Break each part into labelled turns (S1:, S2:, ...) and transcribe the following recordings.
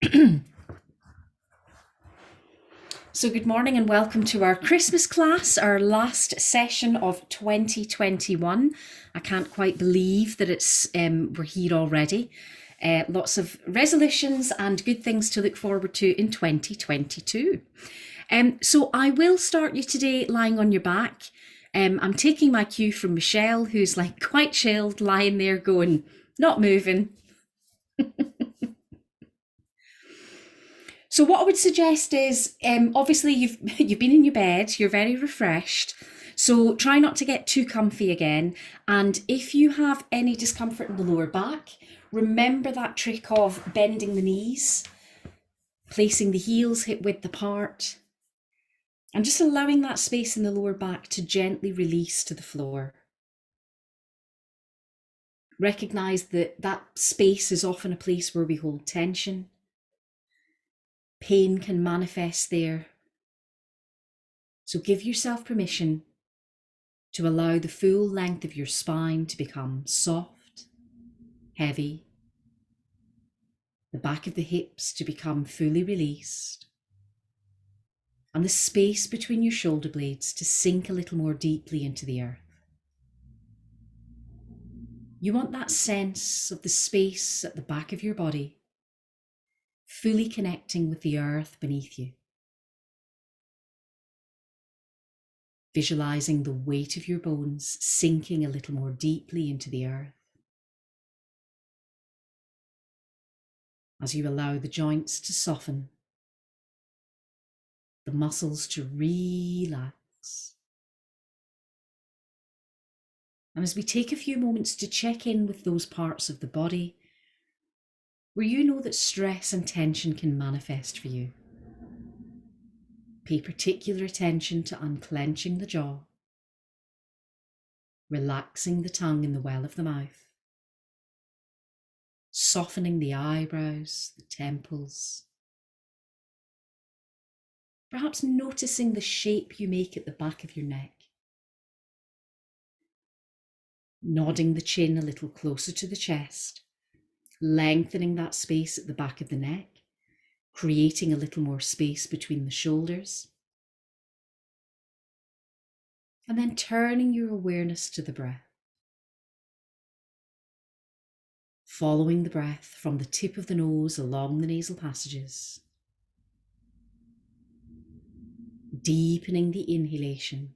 S1: So, good morning and welcome to our Christmas class, our last session of 2021. I can't quite believe that we're here already. Lots of resolutions and good things to look forward to in 2022. So, I will start you today lying on your back. I'm taking my cue from Michelle, who's like quite chilled, lying there going, not moving. So what I would suggest is, obviously you've been in your bed, you're very refreshed. So try not to get too comfy again. And if you have any discomfort in the lower back, remember that trick of bending the knees, placing the heels hip width apart, and just allowing that space in the lower back to gently release to the floor. Recognize that that space is often a place where we hold tension. Pain can manifest there. So give yourself permission to allow the full length of your spine to become soft, heavy, the back of the hips to become fully released, and the space between your shoulder blades to sink a little more deeply into the earth. You want that sense of the space at the back of your body, fully connecting with the earth beneath you. Visualizing the weight of your bones sinking a little more deeply into the earth. As you allow the joints to soften, the muscles to relax. And as we take a few moments to check in with those parts of the body where you know that stress and tension can manifest for you, pay particular attention to unclenching the jaw, relaxing the tongue in the well of the mouth, softening the eyebrows, the temples, perhaps noticing the shape you make at the back of your neck, nodding the chin a little closer to the chest, lengthening that space at the back of the neck, creating a little more space between the shoulders, and then turning your awareness to the breath. Following the breath from the tip of the nose along the nasal passages, deepening the inhalation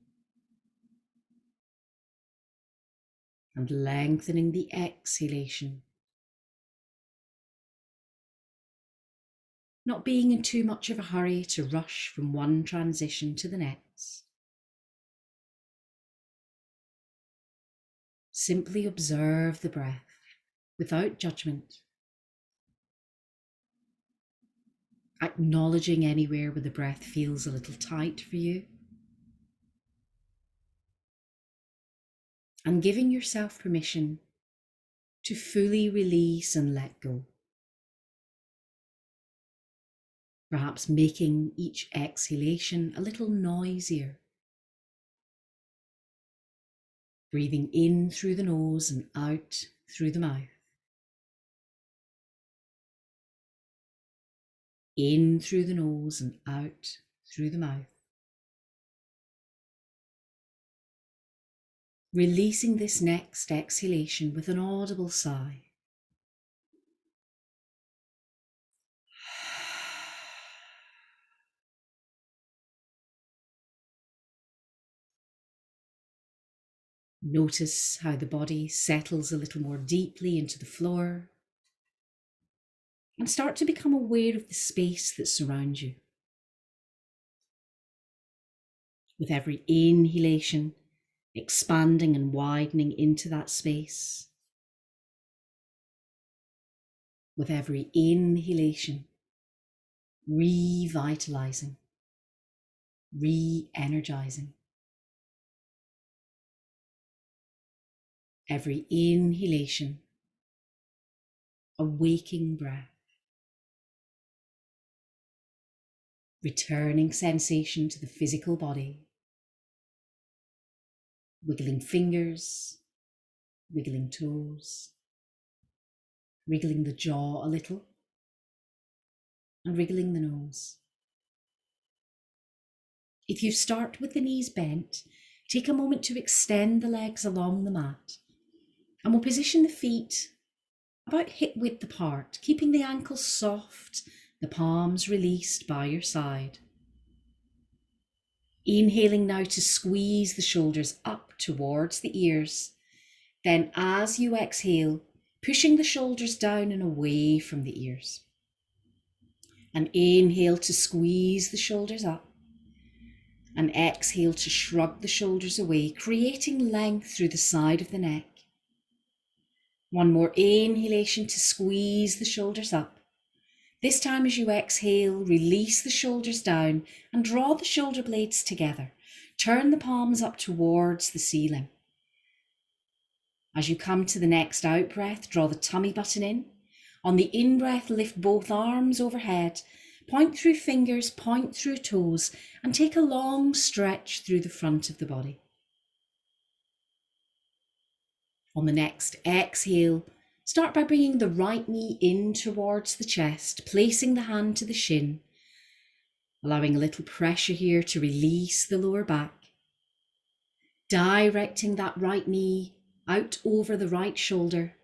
S1: and lengthening the exhalation. Not being in too much of a hurry to rush from one transition to the next. Simply observe the breath without judgment, acknowledging anywhere where the breath feels a little tight for you, and giving yourself permission to fully release and let go. Perhaps making each exhalation a little noisier. Breathing in through the nose and out through the mouth. In through the nose and out through the mouth. Releasing this next exhalation with an audible sigh. Notice how the body settles a little more deeply into the floor, and start to become aware of the space that surrounds you. With every inhalation, expanding and widening into that space. With every inhalation, revitalizing, re-energizing. Every inhalation, a waking breath, returning sensation to the physical body, wiggling fingers, wiggling toes, wriggling the jaw a little, and wriggling the nose. If you start with the knees bent, take a moment to extend the legs along the mat, and we'll position the feet about hip width apart, keeping the ankles soft, the palms released by your side. Inhaling now to squeeze the shoulders up towards the ears. Then as you exhale, pushing the shoulders down and away from the ears. And inhale to squeeze the shoulders up. And exhale to shrug the shoulders away, creating length through the side of the neck. One more inhalation to squeeze the shoulders up. This time as you exhale, release the shoulders down and draw the shoulder blades together. Turn the palms up towards the ceiling. As you come to the next out breath, draw the tummy button in. On the in breath, lift both arms overhead. Point through fingers, point through toes, and take a long stretch through the front of the body. On the next exhale, start by bringing the right knee in towards the chest, placing the hand to the shin, allowing a little pressure here to release the lower back. Directing that right knee out over the right shoulder.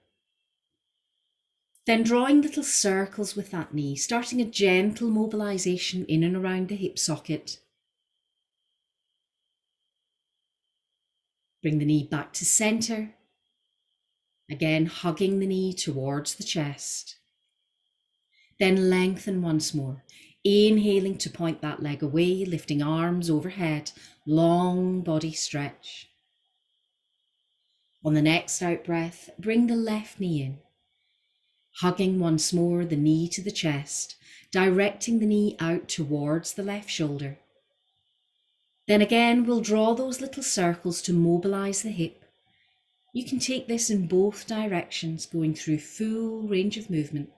S1: Then drawing little circles with that knee, starting a gentle mobilization in and around the hip socket. Bring the knee back to center. Again, hugging the knee towards the chest. Then lengthen once more. Inhaling to point that leg away, lifting arms overhead, long body stretch. On the next out breath, bring the left knee in. Hugging once more the knee to the chest, directing the knee out towards the left shoulder. Then again, we'll draw those little circles to mobilize the hip. You can take this in both directions, going through full range of movement.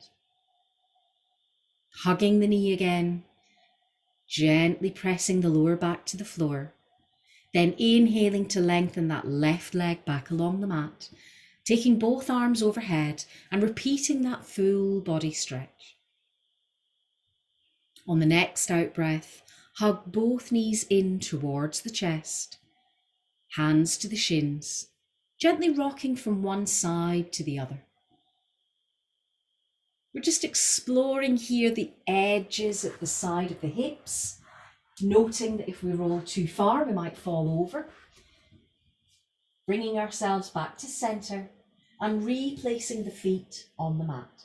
S1: Hugging the knee again, gently pressing the lower back to the floor. Then inhaling to lengthen that left leg back along the mat, taking both arms overhead and repeating that full body stretch. On the next out breath, hug both knees in towards the chest, hands to the shins, gently rocking from one side to the other. We're just exploring here the edges at the side of the hips, noting that if we roll too far, we might fall over. Bringing ourselves back to center and replacing the feet on the mat.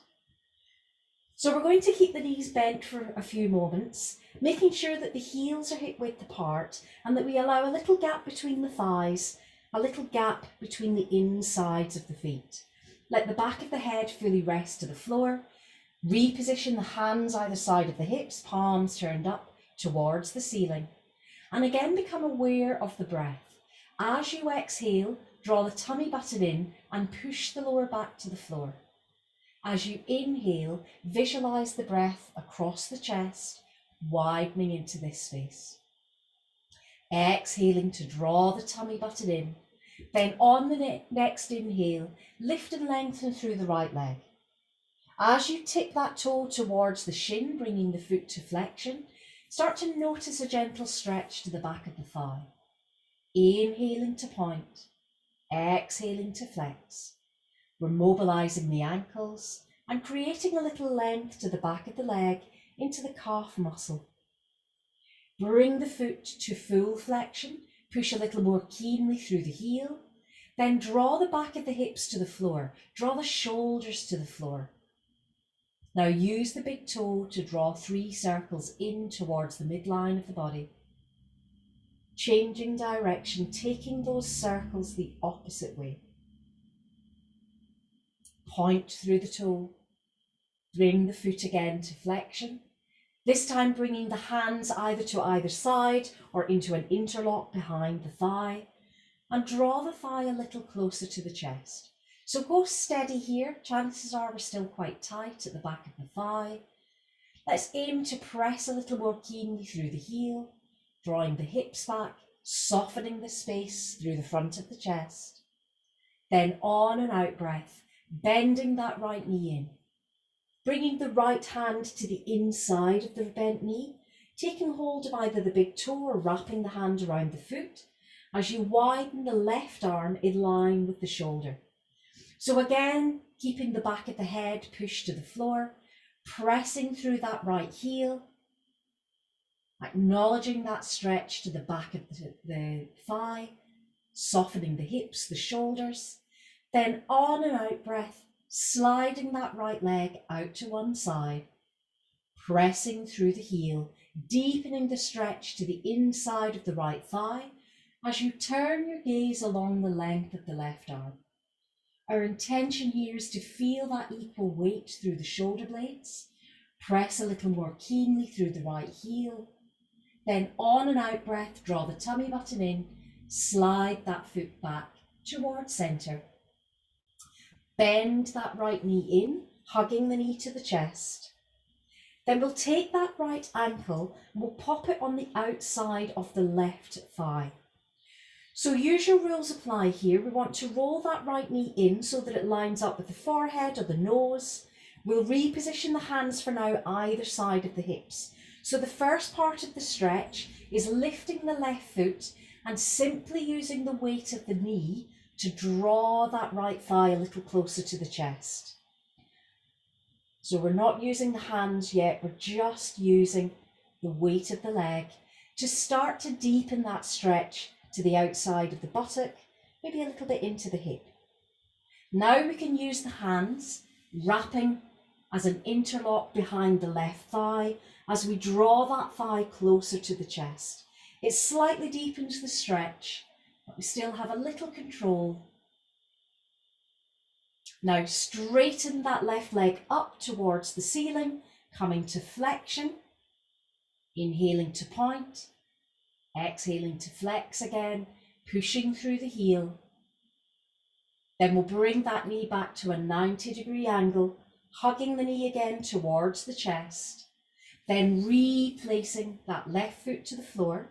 S1: So we're going to keep the knees bent for a few moments, making sure that the heels are hip width apart and that we allow a little gap between the thighs, a little gap between the insides of the feet. Let the back of the head fully rest to the floor. Reposition the hands either side of the hips, palms turned up towards the ceiling. And again, become aware of the breath. As you exhale, draw the tummy button in and push the lower back to the floor. As you inhale, visualize the breath across the chest, widening into this space. Exhaling to draw the tummy button in. Then on the next inhale, lift and lengthen through the right leg. As you tip that toe towards the shin, bringing the foot to flexion, start to notice a gentle stretch to the back of the thigh. Inhaling to point, exhaling to flex. We're mobilizing the ankles and creating a little length to the back of the leg into the calf muscle. Bring the foot to full flexion, push a little more keenly through the heel, then draw the back of the hips to the floor, draw the shoulders to the floor. Now use the big toe to draw 3 circles in towards the midline of the body. Changing direction, taking those circles the opposite way. Point through the toe. Bring the foot again to flexion. This time bringing the hands either to either side or into an interlock behind the thigh. And draw the thigh a little closer to the chest. So go steady here. Chances are we're still quite tight at the back of the thigh. Let's aim to press a little more keenly through the heel, drawing the hips back, softening the space through the front of the chest. Then on an out breath, bending that right knee in.
S2: Bringing the right hand to the inside of the bent knee, taking hold of either the big toe or wrapping the hand around the foot as you widen the left arm in line with the shoulder. So again, keeping the back of the head pushed to the floor, pressing through that right heel, acknowledging that stretch to the back of the thigh, softening the hips, the shoulders. Then on an out breath, sliding that right leg out to one side, pressing through the heel, deepening the stretch to the inside of the right thigh as you turn your gaze along the length of the left arm. Our intention here is to feel that equal weight through the shoulder blades, press a little more keenly through the right heel, then on an out breath, draw the tummy button in, slide that foot back towards centre. Bend that right knee in, hugging the knee to the chest. Then we'll take that right ankle and we'll pop it on the outside of the left thigh. So usual rules apply here. We want to roll that right knee in so that it lines up with the forehead or the nose. We'll reposition the hands for now either side of the hips. So the first part of the stretch is lifting the left foot and simply using the weight of the knee to draw that right thigh a little closer to the chest. So we're not using the hands yet, we're just using the weight of the leg to start to deepen that stretch to the outside of the buttock, maybe a little bit into the hip. Now we can use the hands, wrapping as an interlock behind the left thigh as we draw that thigh closer to the chest. It slightly deepens the stretch, but we still have a little control. Now straighten that left leg up towards the ceiling, coming to flexion, inhaling to point, exhaling to flex again, pushing through the heel. Then we'll bring that knee back to a 90-degree angle, hugging the knee again towards the chest, then replacing that left foot to the floor,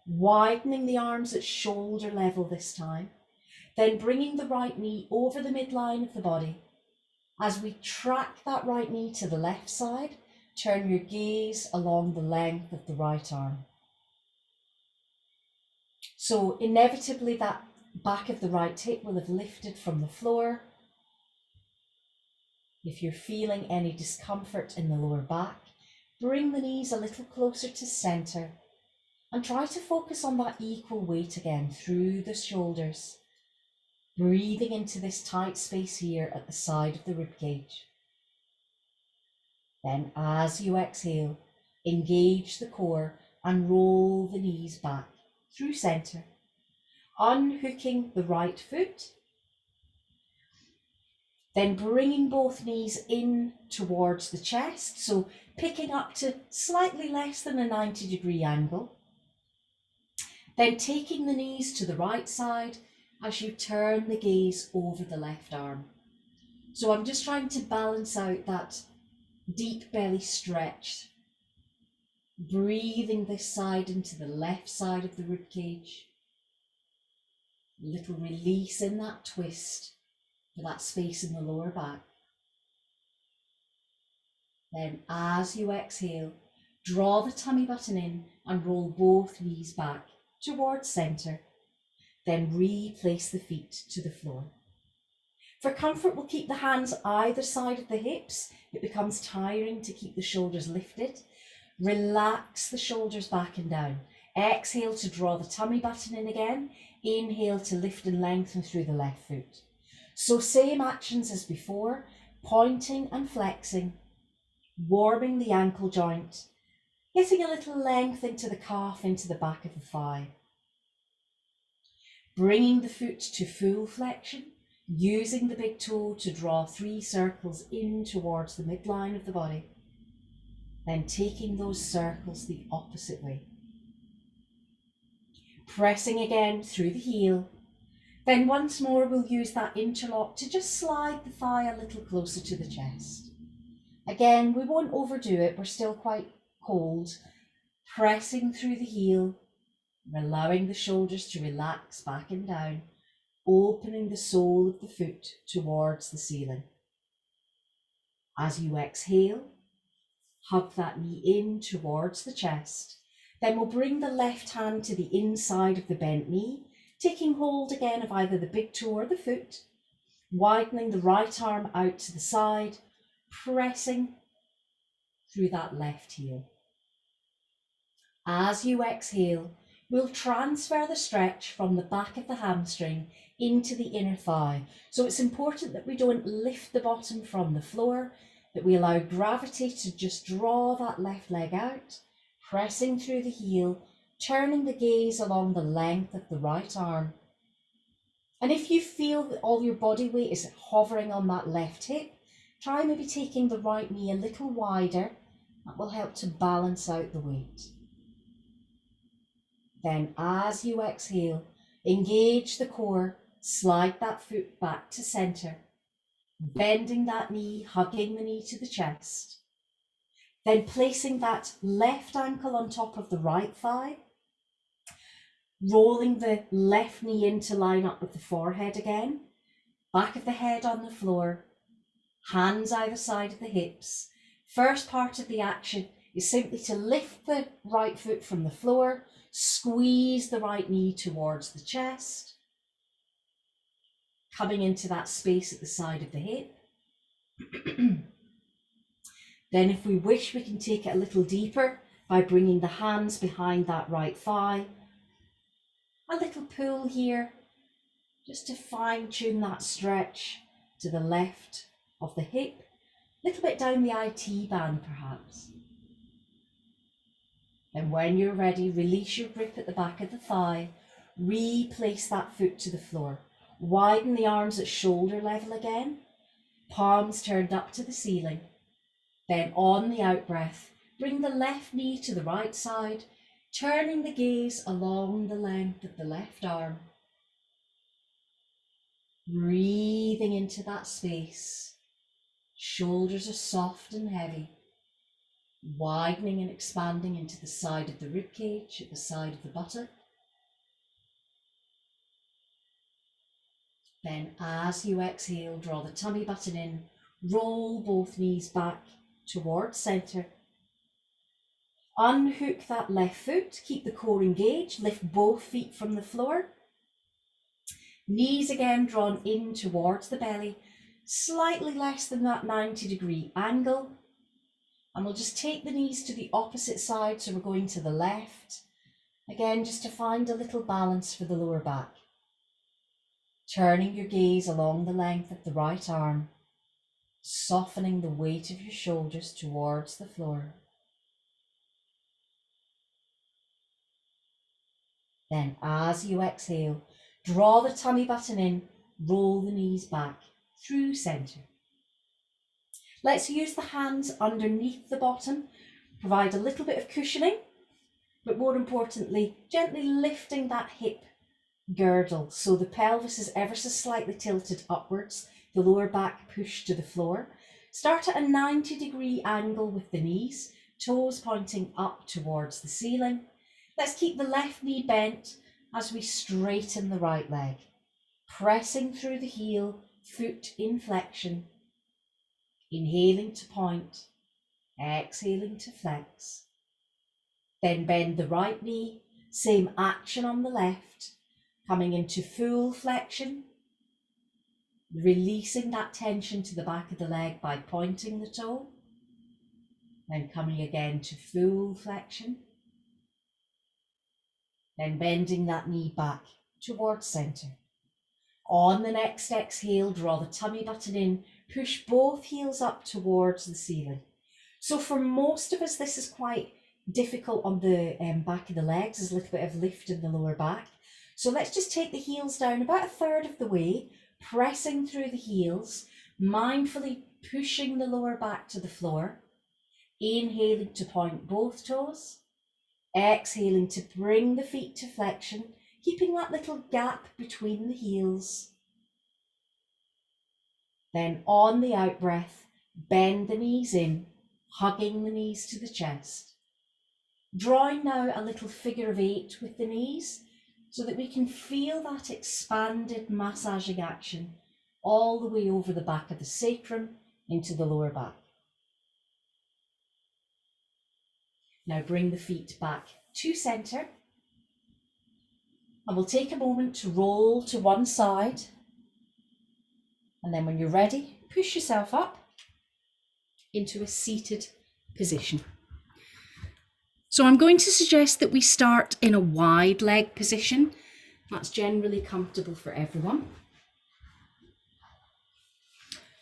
S2: widening the arms at shoulder level this time, then bringing the right knee over the midline of the body. As we track that right knee to the left side, turn your gaze along the length of the right arm. So inevitably that back of the right hip will have lifted from the floor. If you're feeling any discomfort in the lower back, bring the knees a little closer to centre and try to focus on that equal weight again through the shoulders, breathing into this tight space here at the side of the ribcage. Then as you exhale, engage the core and roll the knees back through centre, unhooking the right foot, then bringing both knees in towards the chest, so picking up to slightly less than a 90-degree angle. Then taking the knees to the right side as you turn the gaze over the left arm. So I'm just trying to balance out that deep belly stretch, breathing this side into the left side of the ribcage. A little release in that twist for that space in the lower back. Then as you exhale, draw the tummy button in and roll both knees back towards centre. Then replace the feet to the floor. For comfort, we'll keep the hands either side of the hips. It becomes tiring to keep the shoulders lifted. Relax the shoulders back and down. Exhale to draw the tummy button in again. Inhale to lift and lengthen through the left foot. So same actions as before, pointing and flexing, warming the ankle joint, getting a little length into the calf, into the back of the thigh. Bringing the foot to full flexion, using the big toe to draw 3 circles in towards the midline of the body, then taking those circles the opposite way. Pressing again through the heel. Then once more we'll use that interlock to just slide the thigh a little closer to the chest. Again, we won't overdo it, we're still quite cold. Pressing through the heel, allowing the shoulders to relax back and down, opening the sole of the foot towards the ceiling. As you exhale, hug that knee in towards the chest. Then we'll bring the left hand to the inside of the bent knee, taking hold again of either the big toe or the foot, widening the right arm out to the side, pressing through that left heel. As you exhale, we'll transfer the stretch from the back of the hamstring into the inner thigh. So it's important that we don't lift the bottom from the floor, that we allow gravity to just draw that left leg out, pressing through the heel, turning the gaze along the length of the right arm. And if you feel that all your body weight is hovering on that left hip, try maybe taking the right knee a little wider. That will help to balance out the weight. Then as you exhale, engage the core, slide that foot back to center, bending that knee, hugging the knee to the chest. Then placing that left ankle on top of the right thigh, rolling the left knee in to line up with the forehead again, back of the head on the floor, hands either side of the hips. First part of the action is simply to lift the right foot from the floor, squeeze the right knee towards the chest, coming into that space at the side of the hip. Then if we wish, we can take it a little deeper by bringing the hands behind that right thigh. A little pull here, just to fine tune that stretch to the left of the hip, a little bit down the IT band perhaps. And when you're ready, release your grip at the back of the thigh, replace that foot to the floor, widen the arms at shoulder level again, palms turned up to the ceiling. Then on the out breath, bring the left knee to the right side, turning the gaze along the length of the left arm. Breathing into that space. Shoulders are soft and heavy, widening and expanding into the side of the rib cage, at the side of the buttock. Then as you exhale, draw the tummy button in, roll both knees back towards center. Unhook that left foot, keep the core engaged, lift both feet from the floor. Knees again drawn in towards the belly, slightly less than that 90-degree angle. And we'll just take the knees to the opposite side, so we're going to the left. Again, just to find a little balance for the lower back. Turning your gaze along the length of the right arm, softening the weight of your shoulders towards the floor. Then as you exhale, draw the tummy button in, roll the knees back through center. Let's use the hands underneath the bottom, provide a little bit of cushioning, but more importantly, gently lifting that hip girdle so the pelvis is ever so slightly tilted upwards, the lower back pushed to the floor. Start at a 90-degree angle with the knees, toes pointing up towards the ceiling. Let's keep the left knee bent as we straighten the right leg, pressing through the heel, foot in flexion. Inhaling to point, exhaling to flex. Then bend the right knee, same action on the left, coming into full flexion, releasing that tension to the back of the leg by pointing the toe, then coming again to full flexion, then bending that knee back towards center. On the next exhale, draw the tummy button in, push both heels up towards the ceiling. So for most of us, this is quite difficult on the back of the legs. There's a little bit of lift in the lower back. So let's just take the heels down about a third of the way, pressing through the heels, mindfully pushing the lower back to the floor, inhaling to point both toes, exhaling to bring the feet to flexion, keeping that little gap between the heels. Then on the out breath, bend the knees in, hugging the knees to the chest. Drawing now a little figure of 8 with the knees so that we can feel that expanded massaging action all the way over the back of the sacrum into the lower back. Now bring the feet back to centre. And we'll take a moment to roll to one side. And then when you're ready, push yourself up into a seated position. So I'm going to suggest that we start in a wide leg position. That's generally comfortable for everyone.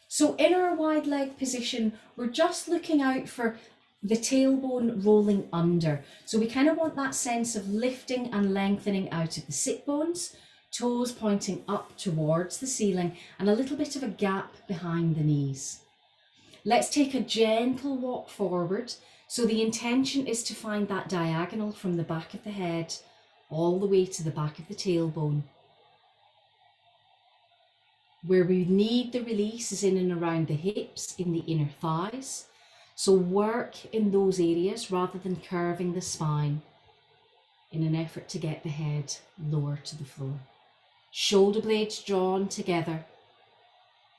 S2: So in our wide leg position, we're just looking out for the tailbone rolling under. So we kind of want that sense of lifting and lengthening out of the sit bones, toes pointing up towards the ceiling, and a little bit of a gap behind the knees. Let's take a gentle walk forward. So the intention is to find that diagonal from the back of the head all the way to the back of the tailbone. Where we need the release is in and around the hips, in the inner thighs. So work in those areas rather than curving the spine in an effort to get the head lower to the floor. Shoulder blades drawn together,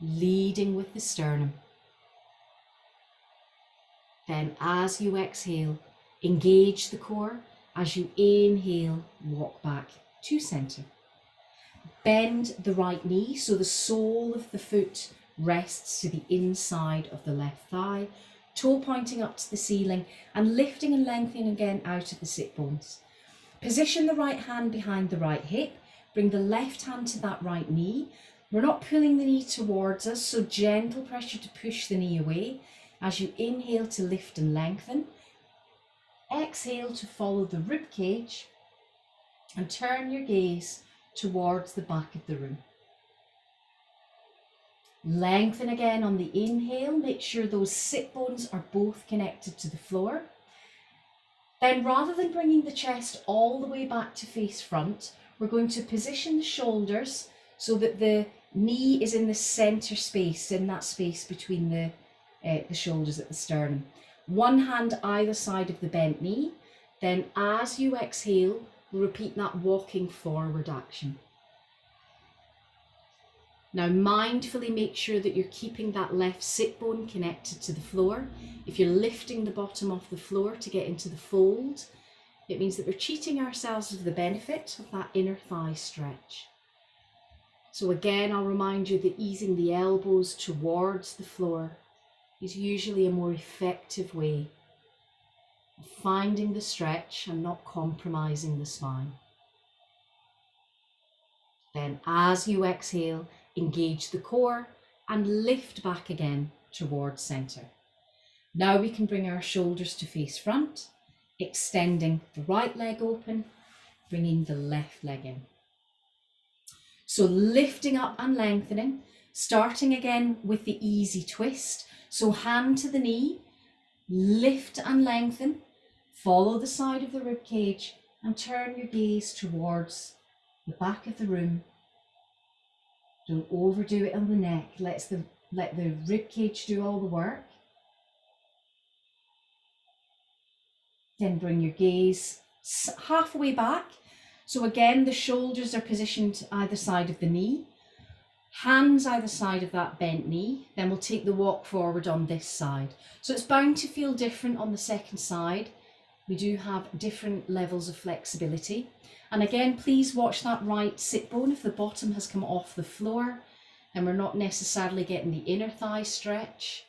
S2: leading with the sternum. Then as you exhale, engage the core. As you inhale, walk back to centre. Bend the right knee so the sole of the foot rests to the inside of the left thigh, toe pointing up to the ceiling and lifting and lengthening again out of the sit bones. Position the right hand behind the right hip, bring the left hand to that right knee. We're not pulling the knee towards us, so gentle pressure to push the knee away. As you inhale to lift and lengthen, exhale to follow the rib cage and turn your gaze towards the back of the room. Lengthen again on the inhale, make sure those sit bones are both connected to the floor. Then rather than bringing the chest all the way back to face front, we're going to position the shoulders so that the knee is in the center space, in that space between the shoulders at the sternum. One hand either side of the bent knee. Then as you exhale, repeat that walking forward action. Now mindfully make sure that you're keeping that left sit bone connected to the floor. If you're lifting the bottom off the floor to get into the fold, it means that we're cheating ourselves of the benefit of that inner thigh stretch. So again, I'll remind you that easing the elbows towards the floor is usually a more effective way of finding the stretch and not compromising the spine. Then as you exhale, engage the core and lift back again towards center. Now we can bring our shoulders to face front, extending the right leg open, bringing the left leg in. So lifting up and lengthening, starting again with the easy twist. So hand to the knee, lift and lengthen, follow the side of the rib cage and turn your gaze towards the back of the room. Don't overdo it on the neck. Let the rib cage do all the work. Then bring your gaze halfway back. So again, the shoulders are positioned either side of the knee. Hands either side of that bent knee. Then we'll take the walk forward on this side. So it's bound to feel different on the second side. We do have different levels of flexibility. And again, please watch that right sit bone. If the bottom has come off the floor, then we're not necessarily getting the inner thigh stretch.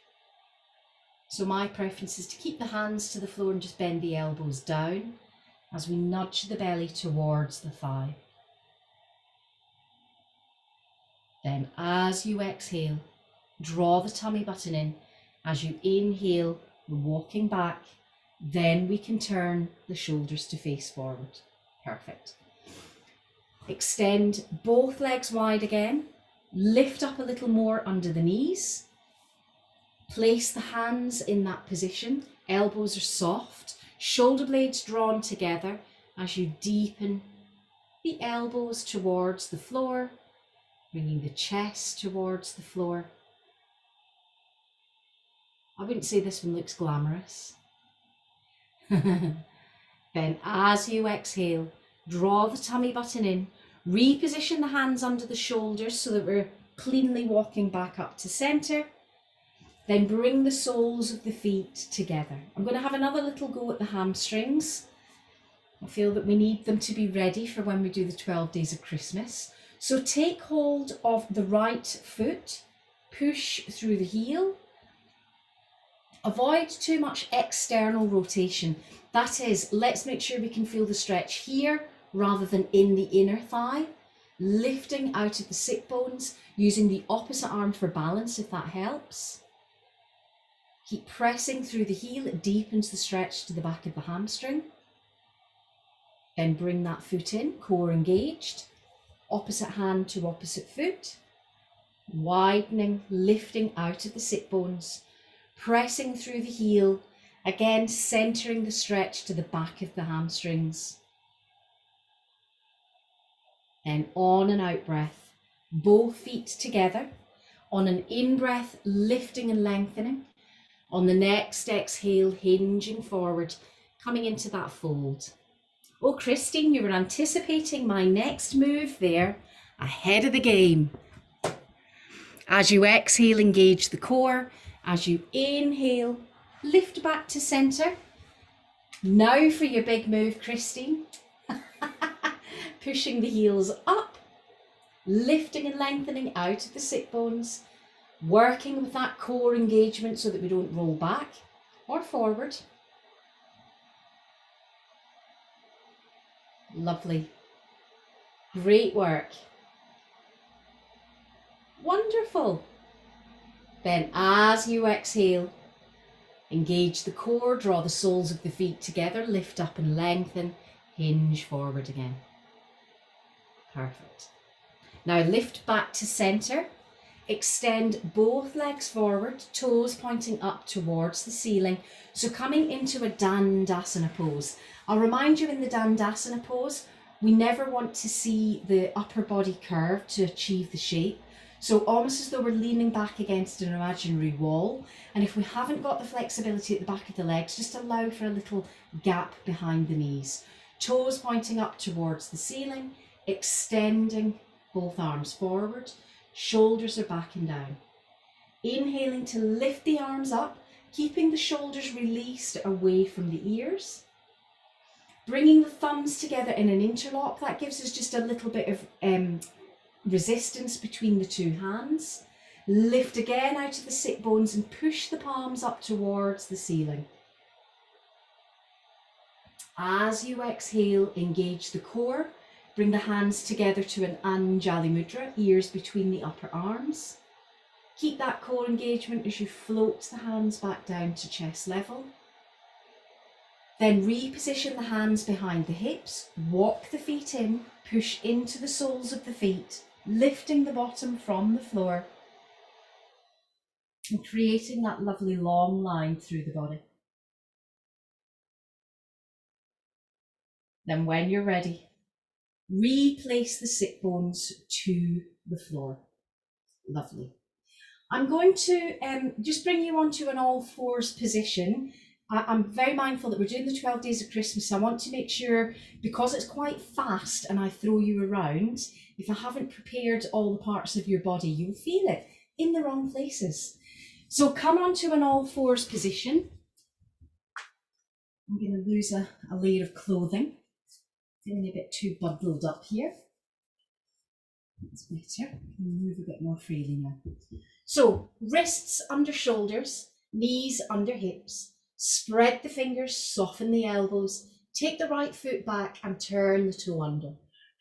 S2: So my preference is to keep the hands to the floor and just bend the elbows down as we nudge the belly towards the thigh. Then as you exhale, draw the tummy button in. As you inhale, walking back, then we can turn the shoulders to face forward. Perfect. Extend both legs wide again. Lift up a little more under the knees. Place the hands in that position. Elbows are soft. Shoulder blades drawn together as you deepen the elbows towards the floor, bringing the chest towards the floor. I wouldn't say this one looks glamorous. Then as you exhale, draw the tummy button in, reposition the hands under the shoulders so that we're cleanly walking back up to center. Then bring the soles of the feet together. I'm going to have another little go at the hamstrings. I feel that we need them to be ready for when we do the 12 days of Christmas. So take hold of the right foot, push through the heel. Avoid too much external rotation. That is, let's make sure we can feel the stretch here rather than in the inner thigh. Lifting out of the sit bones, using the opposite arm for balance if that helps. Keep pressing through the heel, it deepens the stretch to the back of the hamstring. Then bring that foot in, core engaged. Opposite hand to opposite foot. Widening, lifting out of the sit bones. Pressing through the heel, again centering the stretch to the back of the hamstrings. Then on and out breath, both feet together. On an in breath, lifting and lengthening. On the next exhale, hinging forward, coming into that fold. Oh, Christine, you were anticipating my next move there, ahead of the game. As you exhale, engage the core. As you inhale, lift back to center. Now for your big move, Christine. Pushing the heels up, lifting and lengthening out of the sit bones, working with that core engagement so that we don't roll back or forward. Lovely. Great work. Wonderful. Then as you exhale, engage the core, draw the soles of the feet together, lift up and lengthen, hinge forward again. Perfect. Now lift back to center, extend both legs forward, toes pointing up towards the ceiling. So coming into a Dandasana pose. I'll remind you in the Dandasana pose, we never want to see the upper body curve to achieve the shape. So almost as though we're leaning back against an imaginary wall. And if we haven't got the flexibility at the back of the legs, just allow for a little gap behind the knees. Toes pointing up towards the ceiling, extending both arms forward, shoulders are back and down. Inhaling to lift the arms up, keeping the shoulders released away from the ears. Bringing the thumbs together in an interlock, that gives us just a little bit of resistance between the two hands. Lift again out of the sit bones and push the palms up towards the ceiling. As you exhale, engage the core. Bring the hands together to an Anjali Mudra, ears between the upper arms. Keep that core engagement as you float the hands back down to chest level. Then reposition the hands behind the hips, walk the feet in, push into the soles of the feet, lifting the bottom from the floor and creating that lovely long line through the body. Then when you're ready, replace the sit bones to the floor. Lovely. I'm going to just bring you onto an all fours position. I'm very mindful that we're doing the 12 days of Christmas. I want to make sure, because it's quite fast and I throw you around, if I haven't prepared all the parts of your body, you'll feel it in the wrong places. So come onto an all fours position. I'm going to lose a layer of clothing. Feeling a bit too bundled up here. That's better. Move a bit more freely now. So wrists under shoulders, knees under hips. Spread the fingers, soften the elbows. Take the right foot back and turn the toe under.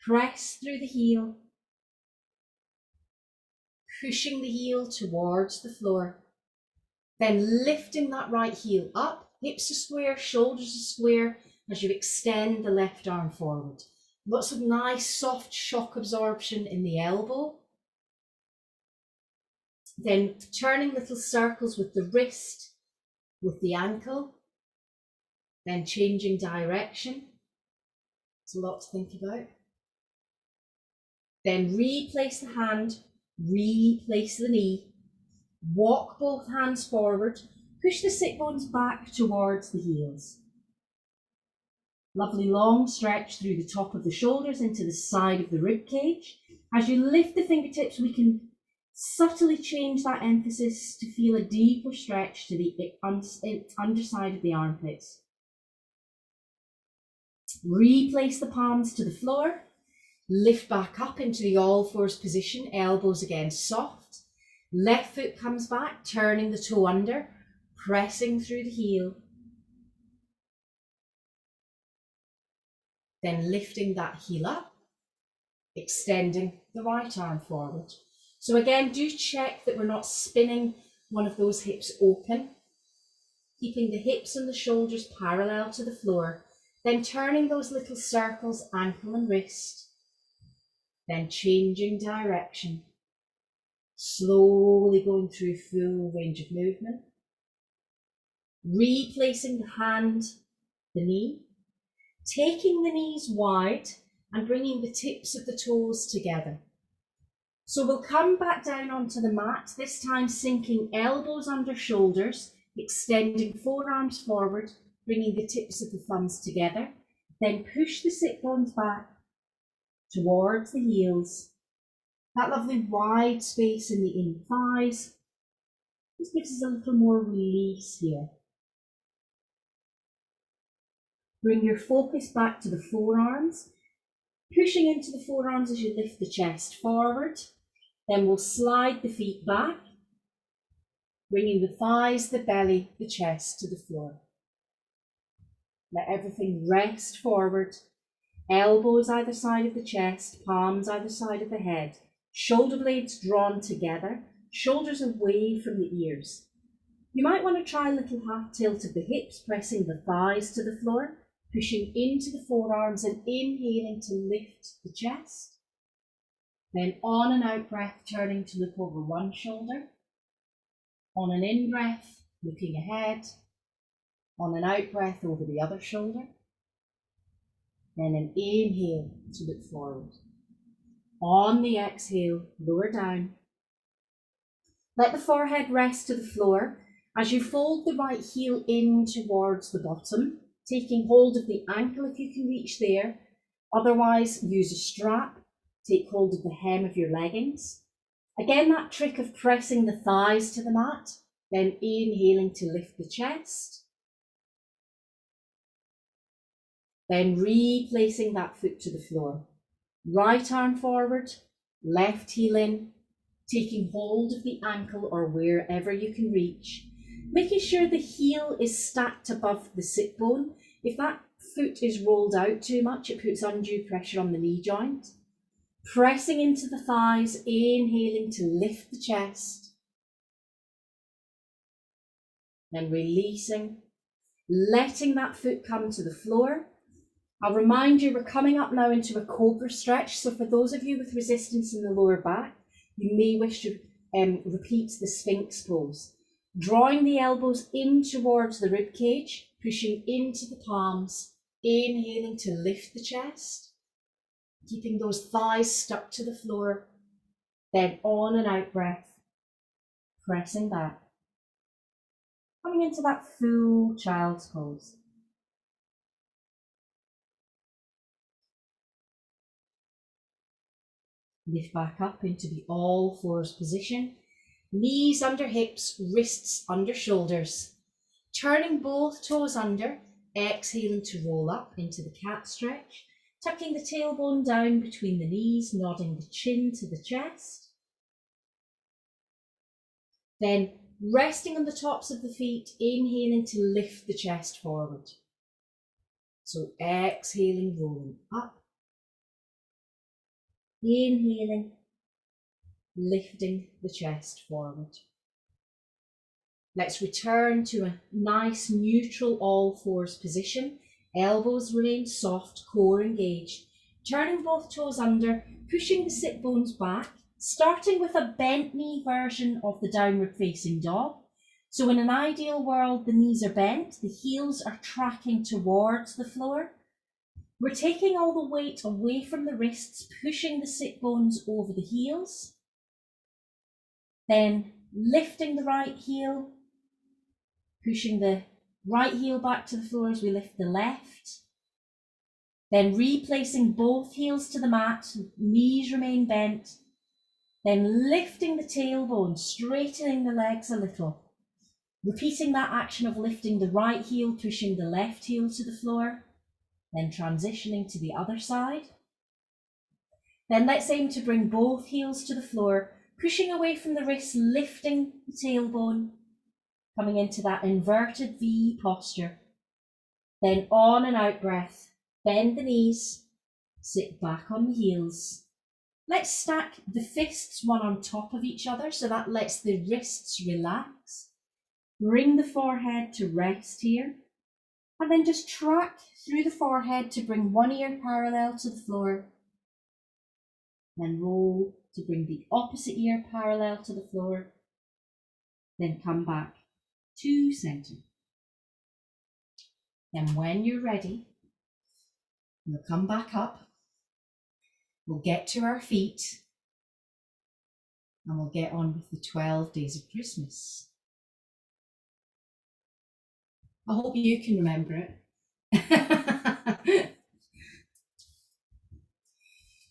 S2: Press through the heel. Pushing the heel towards the floor. Then lifting that right heel up. Hips are square, shoulders are square as you extend the left arm forward. Lots of nice soft shock absorption in the elbow. Then turning little circles with the wrist, with the ankle. Then changing direction. It's a lot to think about. Then replace the hand, replace the knee. Walk both hands forward. Push the sit bones back towards the heels. Lovely long stretch through the top of the shoulders into the side of the rib cage. As you lift the fingertips, we can Subtly change that emphasis to feel a deeper stretch to the underside of the armpits. Replace the palms to the floor. Lift back up into the all fours position, elbows again soft. Left foot comes back, turning the toe under, pressing through the heel. Then lifting that heel up, extending the right arm forward. So again, do check that we're not spinning one of those hips open, keeping the hips and the shoulders parallel to the floor, then turning those little circles, ankle and wrist, then changing direction, slowly going through full range of movement, replacing the hand, the knee, taking the knees wide and bringing the tips of the toes together. So we'll come back down onto the mat, this time sinking elbows under shoulders, extending forearms forward, bringing the tips of the thumbs together, then push the sit bones back towards the heels. That lovely wide space in the inner thighs. This gives us a little more release here. Bring your focus back to the forearms, pushing into the forearms as you lift the chest forward. Then we'll slide the feet back, bringing the thighs, the belly, the chest to the floor. Let everything rest forward, elbows either side of the chest, palms either side of the head, shoulder blades drawn together, shoulders away from the ears. You might want to try a little half tilt of the hips, pressing the thighs to the floor, pushing into the forearms and inhaling to lift the chest. Then on an out breath, turning to look over one shoulder. On an in breath, looking ahead. On an out breath, over the other shoulder. Then an inhale to look forward. On the exhale, lower down. Let the forehead rest to the floor as you fold the right heel in towards the bottom, taking hold of the ankle if you can reach there. Otherwise, use a strap. Take hold of the hem of your leggings. Again, that trick of pressing the thighs to the mat, then inhaling to lift the chest. Then replacing that foot to the floor. Right arm forward, left heel in, taking hold of the ankle or wherever you can reach. Making sure the heel is stacked above the sit bone. If that foot is rolled out too much, it puts undue pressure on the knee joint. Pressing into the thighs, inhaling to lift the chest. Then releasing, letting that foot come to the floor. I'll remind you, we're coming up now into a cobra stretch. So for those of you with resistance in the lower back, you may wish to repeat the Sphinx pose. Drawing the elbows in towards the rib cage, pushing into the palms, inhaling to lift the chest. Keeping those thighs stuck to the floor, then on an out breath, pressing back. Coming into that full child's pose. Lift back up into the all fours position, knees under hips, wrists under shoulders. Turning both toes under, exhaling to roll up into the cat stretch. Tucking the tailbone down between the knees, nodding the chin to the chest. Then resting on the tops of the feet, inhaling to lift the chest forward. So exhaling, rolling up. Inhaling, lifting the chest forward. Let's return to a nice neutral all fours position. Elbows remain soft, core engaged. Turning both toes under, pushing the sit bones back, starting with a bent knee version of the downward facing dog. So in an ideal world, the knees are bent, the heels are tracking towards the floor. We're taking all the weight away from the wrists, pushing the sit bones over the heels. Then lifting the right heel, pushing the right heel back to the floor as we lift the left. Then replacing both heels to the mat, knees remain bent. Then lifting the tailbone, straightening the legs a little. Repeating that action of lifting the right heel, pushing the left heel to the floor, then transitioning to the other side. Then let's aim to bring both heels to the floor, pushing away from the wrists, lifting the tailbone, coming into that inverted V posture. Then on and out breath, bend the knees, sit back on the heels. Let's stack the fists one on top of each other, so that lets the wrists relax. Bring the forehead to rest here, and then just track through the forehead to bring one ear parallel to the floor. Then roll to bring the opposite ear parallel to the floor. Then come back to center. Then when you're ready, we'll come back up. We'll get to our feet, and we'll get on with the 12 days of Christmas. I hope you can remember it.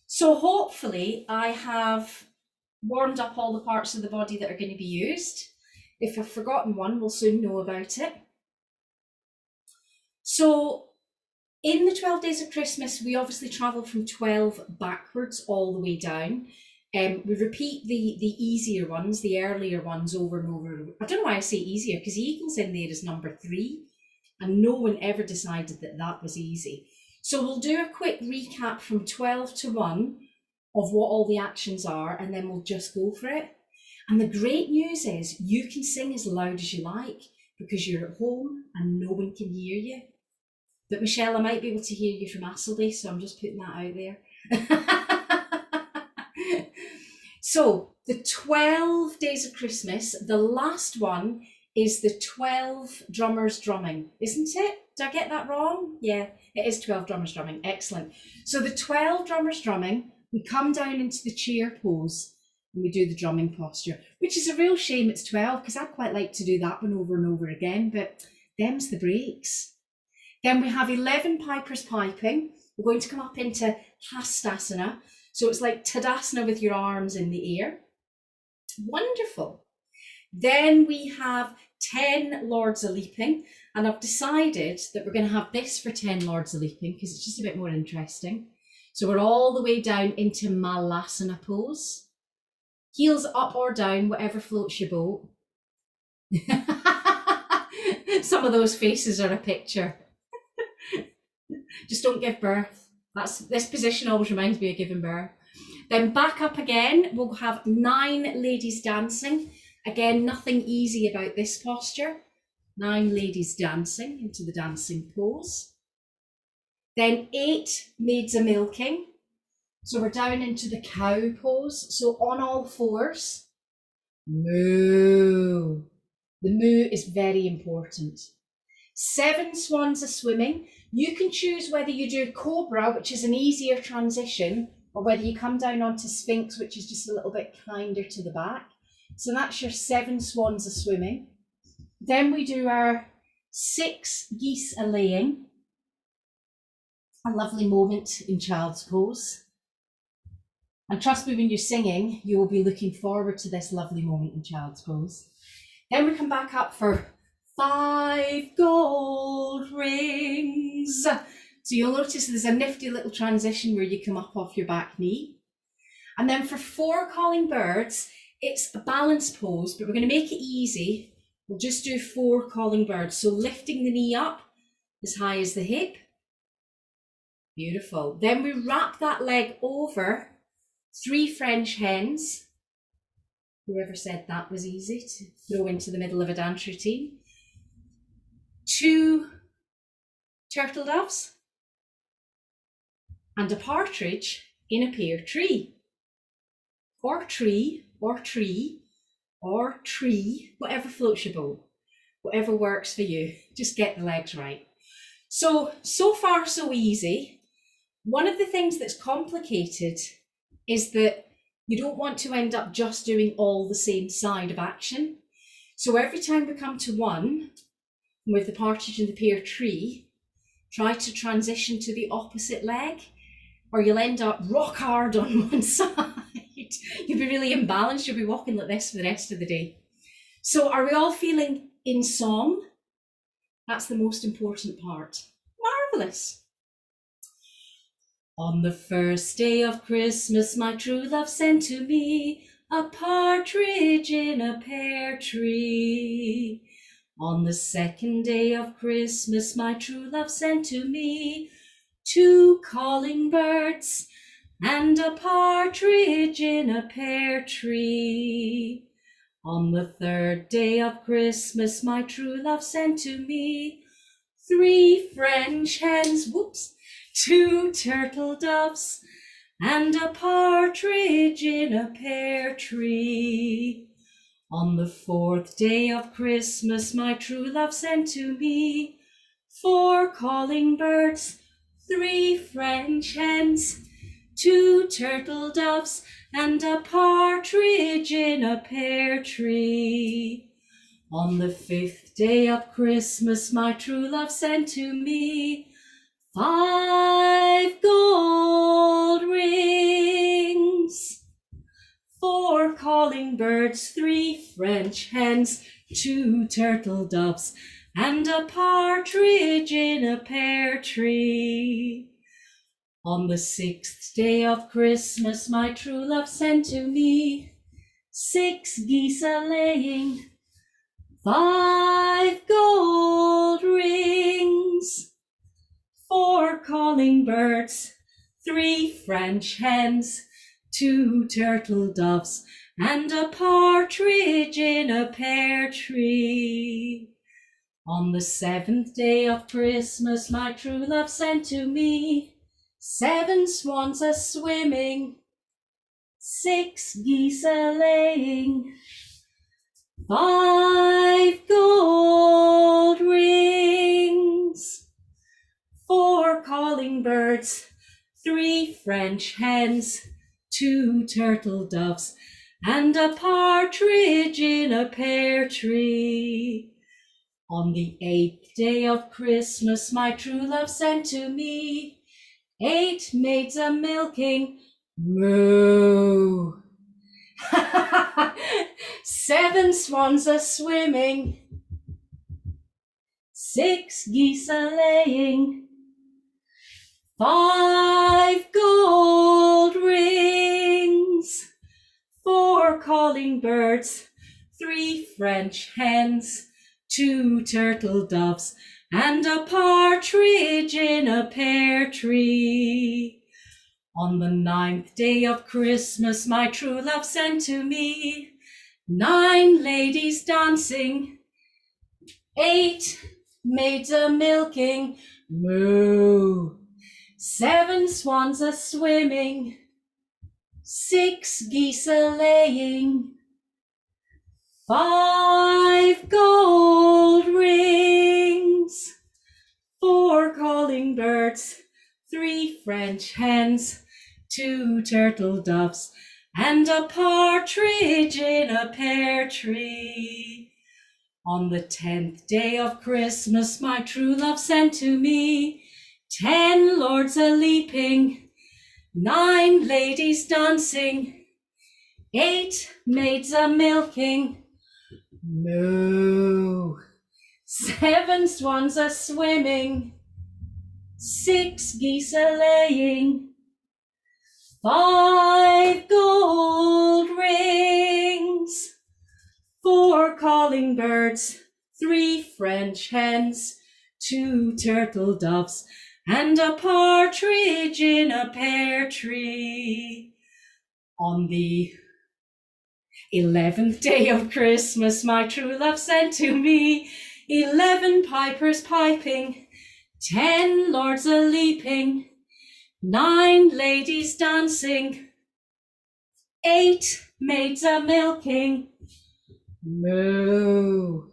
S2: So hopefully I have warmed up all the parts of the body that are going to be used. If I've forgotten one, we'll soon know about it. So in the 12 days of Christmas, we obviously travel from 12 backwards all the way down. We repeat the easier ones, the earlier ones over and over. I don't know why I say easier, because eagle's in there as number 3. And no one ever decided that that was easy. So we'll do a quick recap from 12 to 1 of what all the actions are, and then we'll just go for it. And the great news is you can sing as loud as you like because you're at home and no one can hear you. But Michelle, I might be able to hear you from Asselby, so I'm just putting that out there. So the 12 days of Christmas, the last one is the 12 drummers drumming, isn't it? Did I get that wrong? Yeah, it is 12 drummers drumming. Excellent. So the 12 drummers drumming, we come down into the chair pose and we do the drumming posture, which is a real shame it's 12 because I'd quite like to do that one over and over again, but them's the breaks. Then we have 11 pipers piping. We're going to come up into Hastasana. So it's like Tadasana with your arms in the air. Wonderful. Then we have 10 Lords of Leaping, and I've decided that we're going to have this for 10 Lords of Leaping because it's just a bit more interesting. So we're all the way down into Malasana pose. Heels up or down, whatever floats your boat. Some of those faces are a picture. Just don't give birth. This position always reminds me of giving birth. Then back up again, we'll have 9 ladies dancing. Again, nothing easy about this posture. 9 ladies dancing into the dancing pose. Then 8 maids a milking. So we're down into the cow pose. So on all fours, moo. The moo is very important. 7 swans a swimming. You can choose whether you do cobra, which is an easier transition, or whether you come down onto sphinx, which is just a little bit kinder to the back. So that's your 7 swans a swimming. Then we do our 6 geese a laying. A lovely moment in child's pose. And trust me, when you're singing, you will be looking forward to this lovely moment in child's pose. Then we come back up for 5 gold rings. So you'll notice there's a nifty little transition where you come up off your back knee. And then for 4 calling birds, it's a balance pose, but we're going to make it easy. We'll just do 4 calling birds. So lifting the knee up as high as the hip. Beautiful. Then we wrap that leg over 3 French hens. Whoever said that was easy to throw into the middle of a dance routine. 2 turtle doves and a partridge in a pear tree. Or tree, or tree, or tree, whatever floats your boat, whatever works for you. Just get the legs right. So far so easy. One of the things that's complicated is that you don't want to end up just doing all the same side of action. So every time we come to one, with the partridge and the pear tree, try to transition to the opposite leg, or you'll end up rock hard on one side.
S1: You'll be really imbalanced. You'll be walking like this for the rest of the day. So are we all feeling in song? That's the most important part. Marvellous. On the first day of Christmas, my true love sent to me a partridge in a pear tree. On the second day of Christmas, my true love sent to me 2 calling birds and a partridge in a pear tree. On the third day of Christmas, my true love sent to me 3 French hens, 2 turtle doves, and a partridge in a pear tree. On the fourth day of Christmas, my true love sent to me 4 calling birds, 3 French hens, 2 turtle doves, and a partridge in a pear tree. On the fifth day of Christmas, my true love sent to me 5 gold rings, 4 calling birds, 3 French hens, 2 turtle doves, and a partridge in a pear tree. On the sixth day of Christmas, my true love sent to me 6 geese a-laying, 5 gold rings, 4 calling birds, 3 French hens, 2 turtle doves, and a partridge in a pear tree. On the seventh day of Christmas, my true love sent to me 7 swans a-swimming, 6 geese a-laying, 5 gold rings, 4 calling birds, 3 French hens, 2 turtle doves, and a partridge in a pear tree. On the 8th day of Christmas, my true love sent to me 8 maids a-milking, moo. 7 swans a-swimming, 6 geese a-laying, 5 gold rings, 4 calling birds, 3 French hens, 2 turtle doves, and a partridge in a pear tree. On the 9th day of Christmas, my true love sent to me 9 ladies dancing, 8 maids a-milking, moo. 7 swans a-swimming, 6 geese a-laying, 5 gold rings, 4 calling birds, 3 French hens, 2 turtle doves, and a partridge in a pear tree. On the 10th day of Christmas, my true love sent to me 10 lords a-leaping, 9 ladies dancing, 8 maids a-milking, moo. 7 swans a-swimming, 6 geese a-laying, 5 gold rings, 4 calling birds, 3 French hens, 2 turtle doves, and a partridge in a pear tree. On the 11th day of Christmas, my true love sent to me 11 pipers piping, 10 lords a-leaping, 9 ladies dancing, 8 maids a-milking, moo.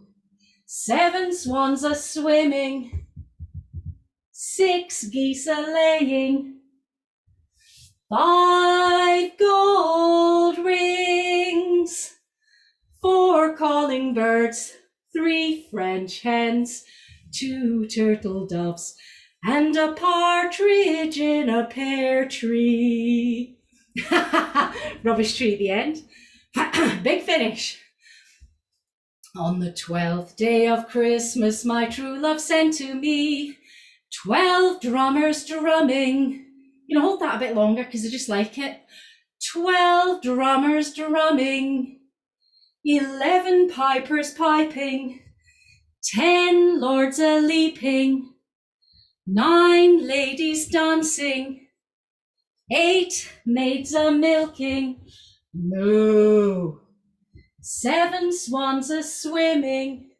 S1: 7 swans a-swimming, 6 geese a-laying, 5 gold rings, 4 calling birds, 3 French hens, 2 turtle doves, and a partridge in a pear tree.
S2: Rubbish tree at the end. Big finish. On the 12th day of Christmas, my true love sent to me 12 drummers drumming. You know, hold that a bit longer because I just like it. 12 drummers drumming, 11 pipers piping, 10 lords a leaping, 9 ladies dancing, 8 maids a milking, moo, 7 swans a swimming,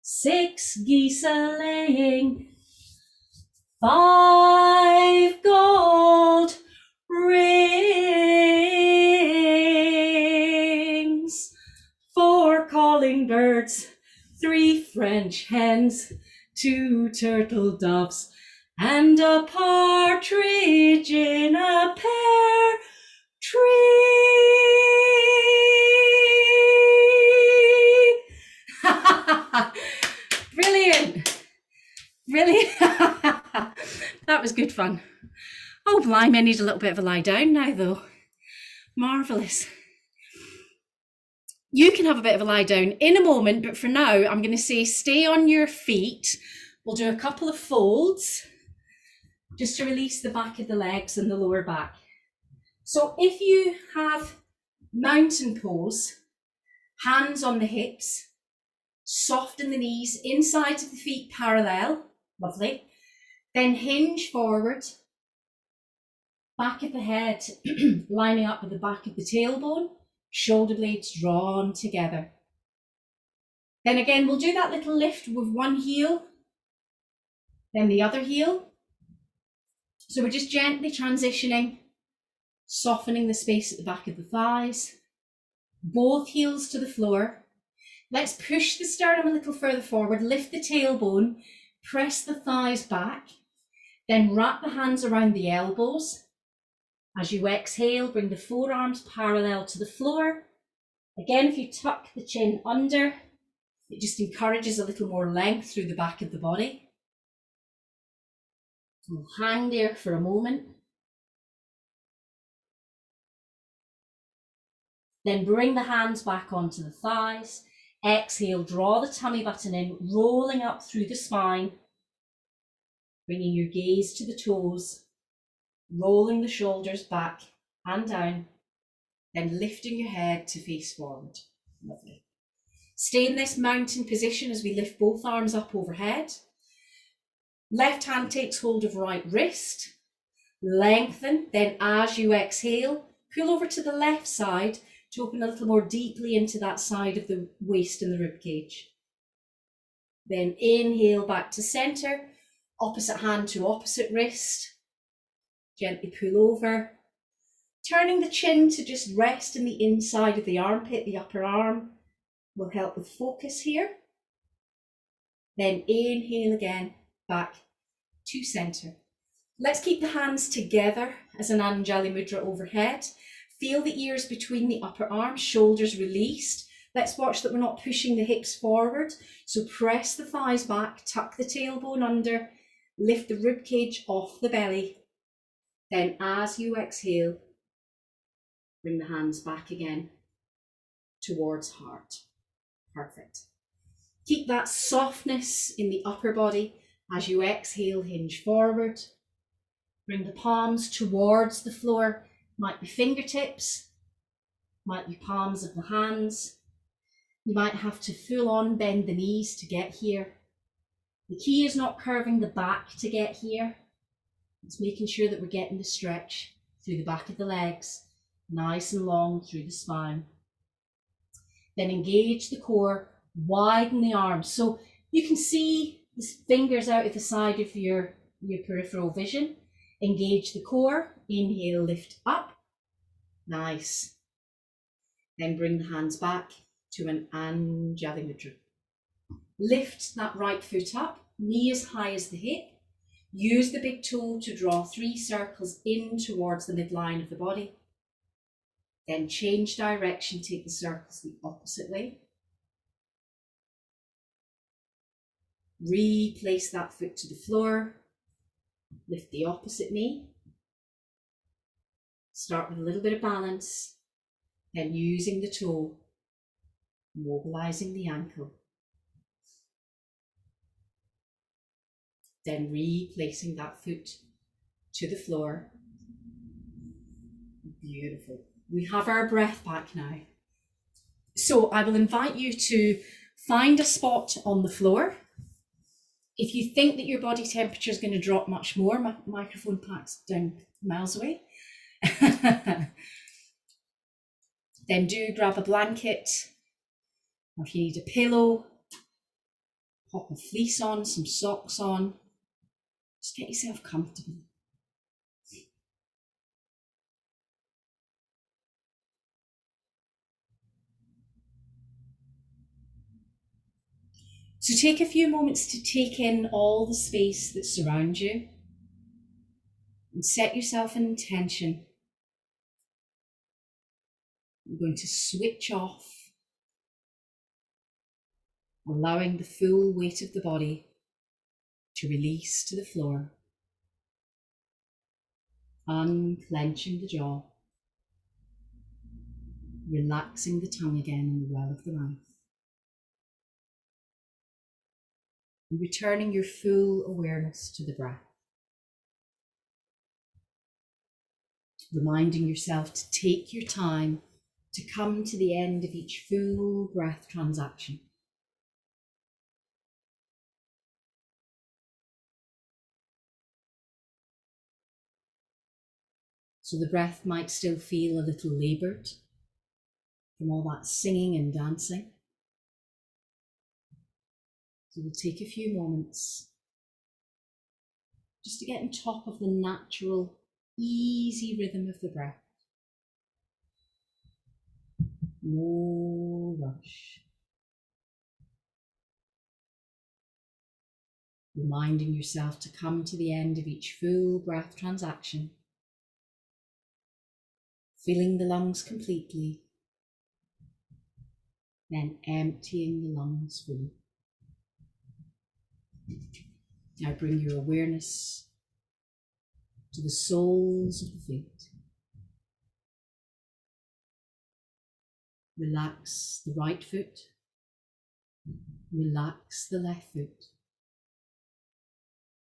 S2: 6 geese a laying, 5 gold rings, 4 calling birds, 3 French hens, 2 turtle doves, and a partridge in a pear tree. Brilliant. Brilliant. That was good fun. Oh, blimey, I need a little bit of a lie down now, though. Marvellous. You can have a bit of a lie down in a moment, but for now, I'm going to say stay on your feet. We'll do a couple of folds just to release the back of the legs and the lower back. So if you have mountain pose, hands on the hips, soften the knees, inside of the feet parallel, lovely. Then hinge forward, back of the head lining up with the back of the tailbone, shoulder blades drawn together. Then again, we'll do that little lift with one heel, then the other heel. So we're just gently transitioning, softening the space at the back of the thighs, both heels to the floor. Let's push the sternum a little further forward, lift the tailbone, press the thighs back, then wrap the hands around the elbows. As you exhale, bring the forearms parallel to the floor. Again, if you tuck the chin under, it just encourages a little more length through the back of the body. We'll hang there for a moment. Then bring the hands back onto the thighs. Exhale, draw the tummy button in, rolling up through the spine, bringing your gaze to the toes, rolling the shoulders back and down, then lifting your head to face forward. Lovely. Stay in this mountain position as we lift both arms up overhead. Left hand takes hold of right wrist, lengthen, then as you exhale, pull over to the left side to open a little more deeply into that side of the waist and the rib cage. Then inhale back to center, opposite hand to opposite wrist, gently pull over, turning the chin to just rest in the inside of the armpit, the upper arm will help with focus here. Then inhale again, back to center. Let's keep the hands together as an Anjali Mudra overhead. Feel the ears between the upper arms, shoulders released. Let's watch that we're not pushing the hips forward. So press the thighs back, tuck the tailbone under, lift the rib cage off the belly. Then as you exhale, bring the hands back again towards heart. Perfect. Keep that softness in the upper body. As you exhale, hinge forward. Bring the palms towards the floor. Might be fingertips, might be palms of the hands. You might have to full on bend the knees to get here. The key is not curving the back to get here. It's making sure that we're getting the stretch through the back of the legs, nice and long through the spine. Then engage the core, widen the arms. So you can see the fingers out of the side of your peripheral vision. Engage the core, inhale, lift up, nice. Then bring the hands back to an Anjali Mudra. Lift that right foot up, knee as high as the hip. Use the big toe to draw 3 circles in towards the midline of the body. Then change direction, take the circles the opposite way. Replace that foot to the floor. Lift the opposite knee. Start with a little bit of balance, then using the toe, mobilizing the ankle, then replacing that foot to the floor. Beautiful. We have our breath back now. So I will invite you to find a spot on the floor. If you think that your body temperature is going to drop much more, my microphone pack's down miles away. Then do grab a blanket, or if you need a pillow, pop a fleece on, some socks on. Just get yourself comfortable. So take a few moments to take in all the space that surrounds you and set yourself an intention. You're going to switch off, allowing the full weight of the body to release to the floor, unclenching the jaw, relaxing the tongue again in the well of the mouth, and returning your full awareness to the breath. Reminding yourself to take your time to come to the end of each full breath transaction. So the breath might still feel a little laboured from all that singing and dancing. So we'll take a few moments just to get on top of the natural, easy rhythm of the breath. No rush. Reminding yourself to come to the end of each full breath transaction, filling the lungs completely, then emptying the lungs fully. Now bring your awareness to the soles of the feet. Relax the right foot, relax the left foot.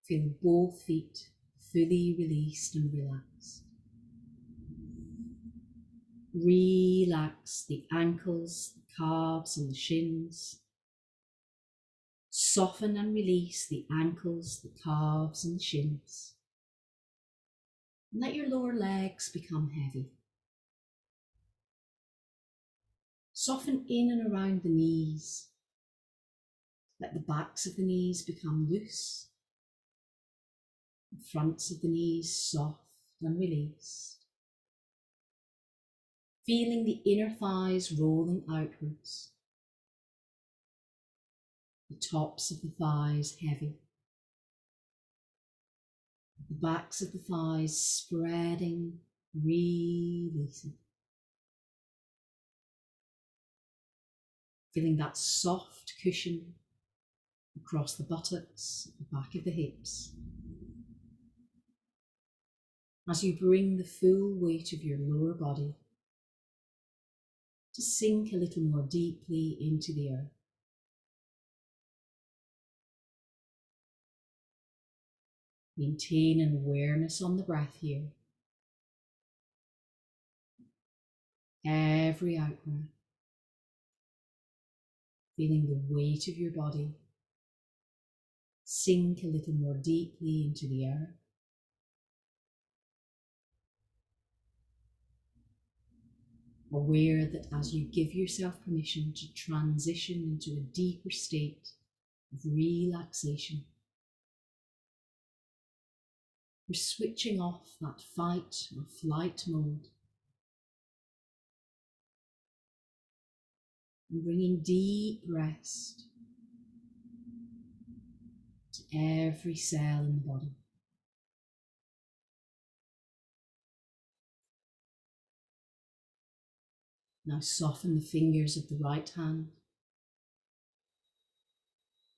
S2: Feel both feet fully released and relaxed. Relax the ankles, the calves and the shins. Soften and release the ankles, the calves and the shins. And let your lower legs become heavy. Soften in and around the knees. Let the backs of the knees become loose. The fronts of the knees soft and released. Feeling the inner thighs rolling outwards. The tops of the thighs heavy. The backs of the thighs spreading, releasing. Feeling that soft cushion across the buttocks, the back of the hips. As you bring the full weight of your lower body to sink a little more deeply into the earth. Maintain an awareness on the breath here. Every out breath, feeling the weight of your body sink a little more deeply into the earth. Aware that as you give yourself permission to transition into a deeper state of relaxation, you're switching off that fight or flight mode and bringing deep rest to every cell in the body. Now soften the fingers of the right hand,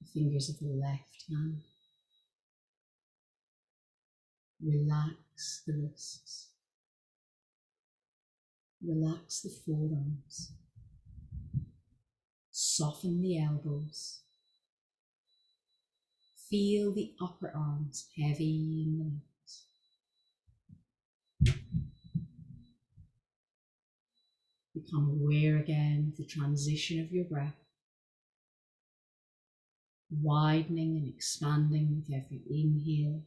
S2: the fingers of the left hand. Relax the wrists. Relax the forearms. Soften the elbows. Feel the upper arms heavy and relaxed. Become aware again of the transition of your breath, widening and expanding with every inhale,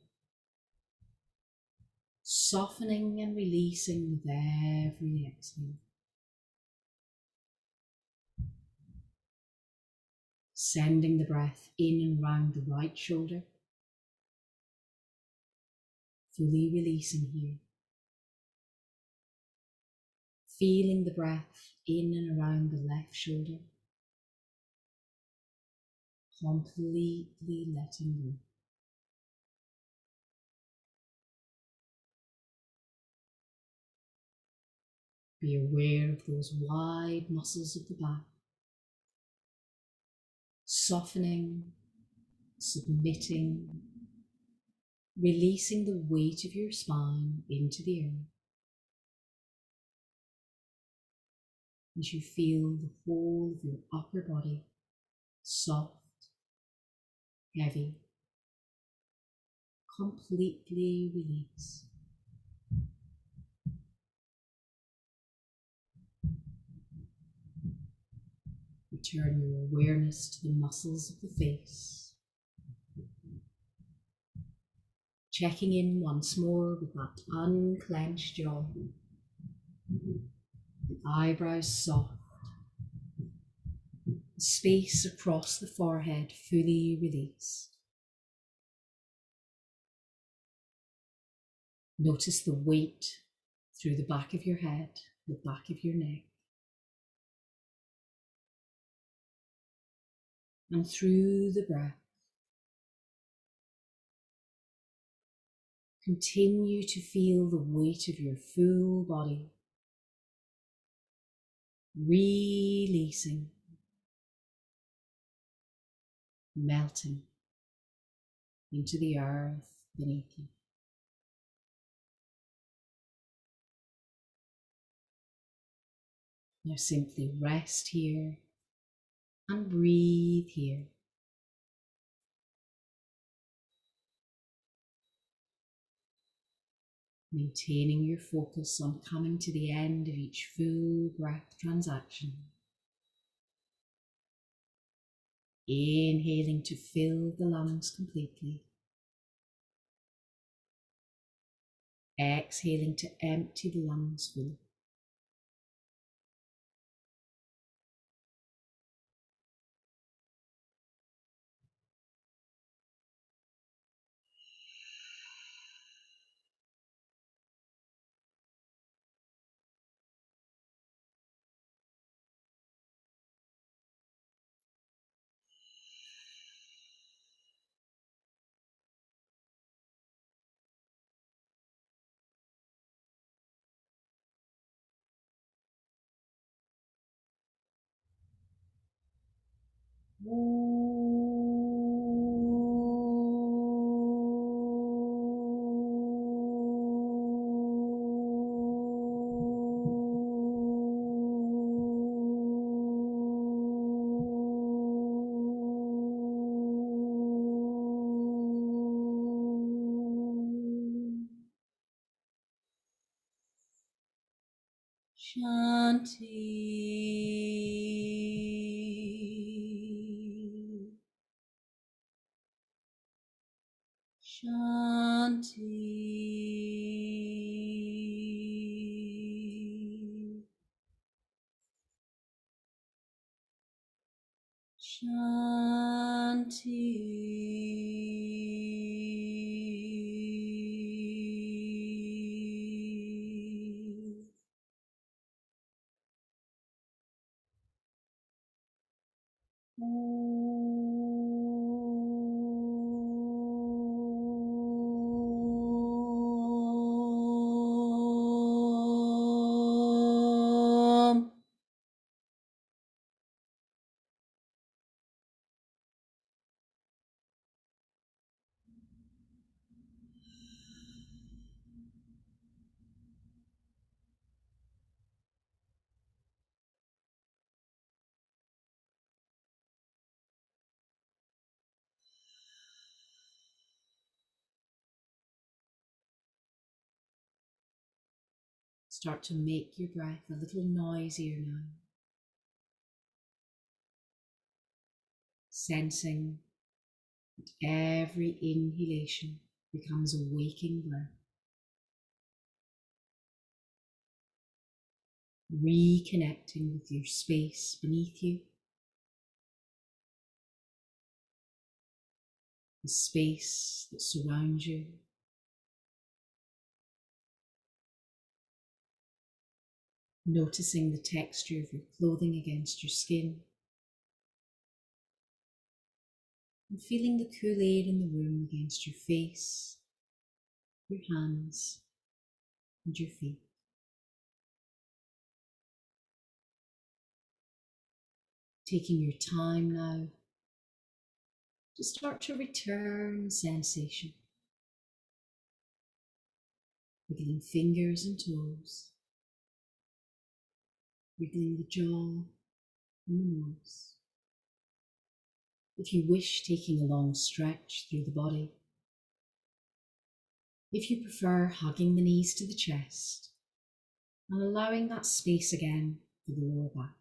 S2: softening and releasing with every exhale. Sending the breath in and around the right shoulder, fully releasing here. Feeling the breath in and around the left shoulder, completely letting go. Be aware of those wide muscles of the back, softening, submitting, releasing the weight of your spine into the earth as you feel the whole of your upper body soft, heavy, completely released. Return your awareness to the muscles of the face, checking in once more with that unclenched jaw, the eyebrows soft, the space across the forehead fully released. Notice the weight through the back of your head, the back of your neck, and through the breath. Continue to feel the weight of your full body, releasing, melting into the earth beneath you. Now simply rest here and breathe here. Maintaining your focus on coming to the end of each full breath transaction. Inhaling to fill the lungs completely. Exhaling to empty the lungs full. Shanti, Shanti, Shanti.
S1: Start to make your breath a little noisier now, sensing that every inhalation becomes a waking breath, reconnecting with your space beneath you, the space that surrounds you, noticing the texture of your clothing against your skin, and feeling the cool air in the room against your face, your hands, and your feet. Taking your time now to start to return sensation, wiggling fingers and toes, wiggling the jaw and the nose. If you wish, taking a long stretch through the body. If you prefer, hugging the knees to the chest and allowing that space again for the lower back.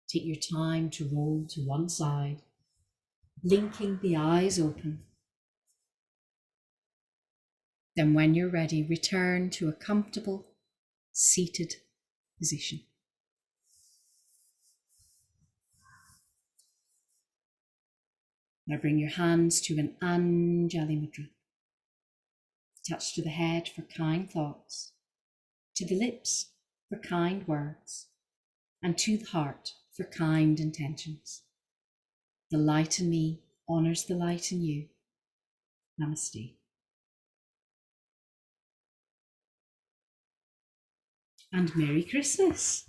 S1: Take your time to roll to one side, blinking the eyes open. Then when you're ready, return to a comfortable, seated position. Now bring your hands to an Anjali Mudra. Touch to the head for kind thoughts, to the lips for kind words, and to the heart for kind intentions. The light in me honours the light in you. Namaste. And Merry Christmas.